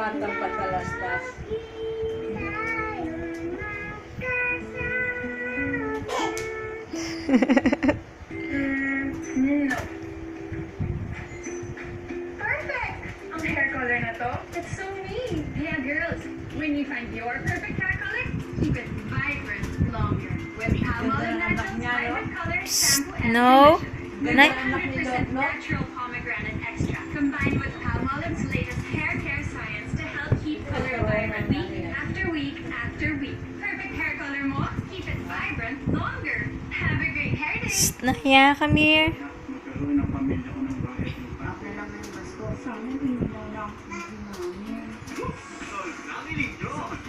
batang patalastas. No. Perfect! Ang hair color na to, it's so me. Yeah, girls, when you find your perfect hair color, keep it vibrant longer. With Palmolive Naturals Vibrant Color Shampoo and No. Conditioner. With 100% natural pomegranate extract combined with Palmolive's latest hair care science to help keep color vibrant week after week after week. Perfect hair color mo, keep it vibrant longer. Have a great hair day! Nahiya kami. Magkaroon ng pamilya ko ng bahay at lupa. Okay lang yung basko. Sana hindi na lang namin.